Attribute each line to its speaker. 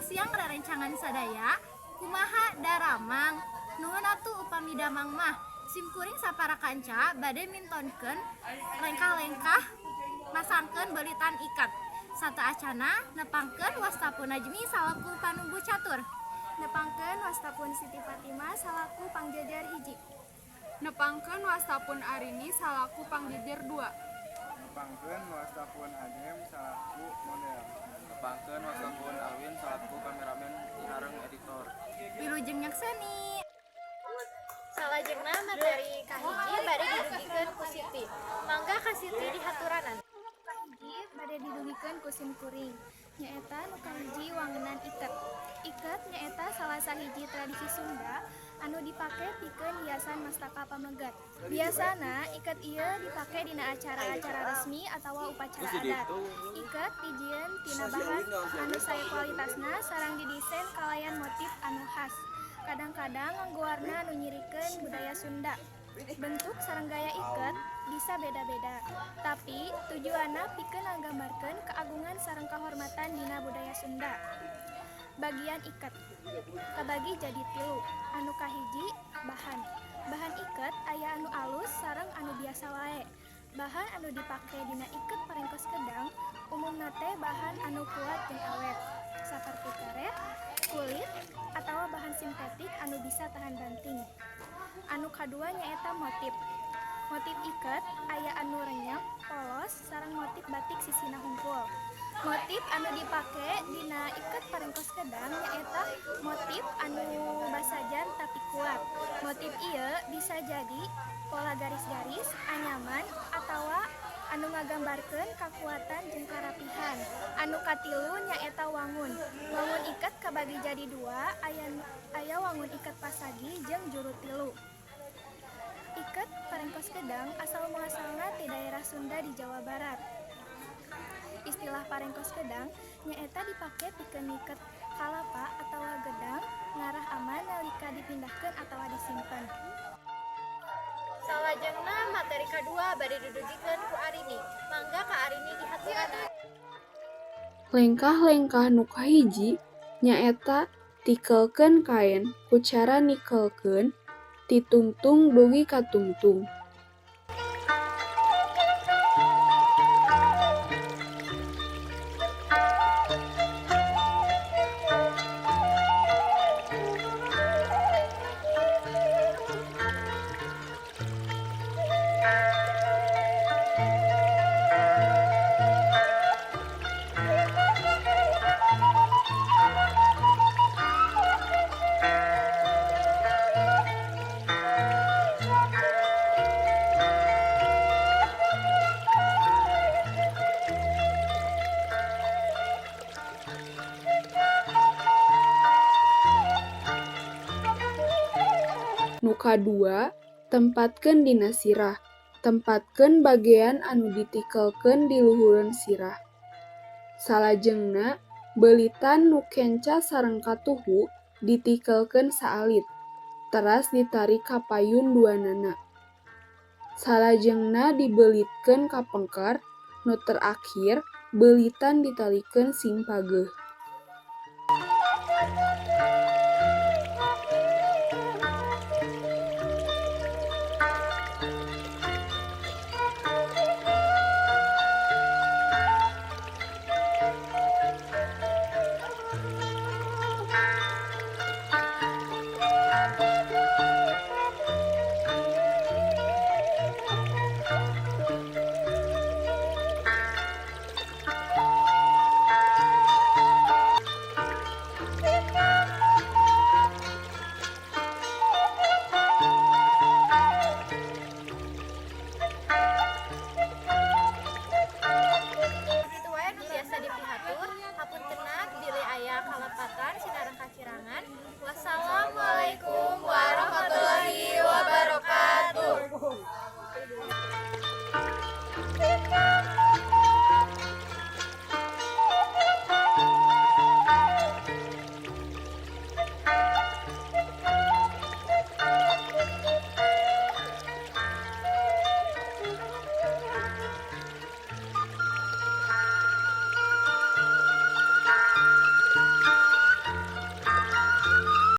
Speaker 1: siang rerencangan sadaya kumaha daramang nuhun atuh upami damang mah simkuring sapara kanca bade mintonkeun lengkah-lengkah masangkeun beulitan ikat sata acana nepangkeun wastapun Najmi salaku panunggu catur.
Speaker 2: Nepangkeun wastapun Siti Fatimah salaku pangjajar hiji.
Speaker 3: Nepangkeun wastapun Arini salaku pangjajar 2.
Speaker 4: Nepangkeun wastapun Adem salaku model.
Speaker 5: Nepangkeun wastapun Alwin salaku kameramen sareng editor.
Speaker 1: Wilujeng nyakseni.
Speaker 2: Salajengna materi kahiji bade didugikeun ku Siti. Mangga ka Siti dihaturanan. Kahiji bade didugikeun ku simkuring. Nyaeta nu kahiji wangunan iket. Iket nyaeta salah sahiji tradisi Sunda anu dipake pikeun hiasan mastaka pamegat. Biasana iket ieu dipake dina acara-acara resmi atawa upacara adat. Iket dijieun tina bahan anu sae kualitasna sareng didesain kalayan motif anu khas. Kadang-kadang nganggo warna anu nyirikeun budaya Sunda. Bentuk sareng gaya iket bisa beda-beda, tapi tujuanna pikeun nggambarkeun keagungan sareng kahormatan dina budaya Sunda. Bagian iket kabagi jadi 3. Anu kahiji bahan. Bahan iket aya anu alus sareng anu biasa wae. Bahan anu dipake dina iket parengkos kedang umumna teh bahan anu kuat jeung awet, saperti karet, kulit, atawa bahan sintetik anu bisa tahan banting. Anu kadua nyaeta motif. Motif iket aya anu renyep, polos, sareng motif batik sisina hungkul. Motif anu dipake dina iket parengkos kedang nyaeta motif anu basajan tapi kuat. Motif ieu bisa jadi pola garis-garis, anyaman, atawa anu ngagambarkeun kakuatan jeung karapihan. Anu katilu nyaeta wangun. Wangun iket kabagi jadi 2, aya wangun iket pasagi jeung juru tilu. Iket parengkos kedang asal muasalna ti daerah Sunda di Jawa Barat. Istilah parengkos kedang nyaeta dipake pikeun ngiket kalapa atawa gedang ngarah aman nalika dipindahkeun atawa disimpen. Salajengna materi kadua bade didugikeun ku Arini. Mangga ka Arini dihaturanan.
Speaker 3: Lengkah-lengkah nu kahiji nyaeta tikelkeun kain ku cara nikelkeun ti tungtung dugi ka tungtung. Nu kadua, tempatkeun dina sirah. Tempatkeun bagean anu ditikelkeun di luhureun sirah. Salajengna, beulitan nu kenca sareng katuhu ditikelkeun saalit. Teras ditarik ka payun duanana. Salajengna dibeulitkeun ka pengker. Nu terakhir, beulitan ditalikeun sing pageuh.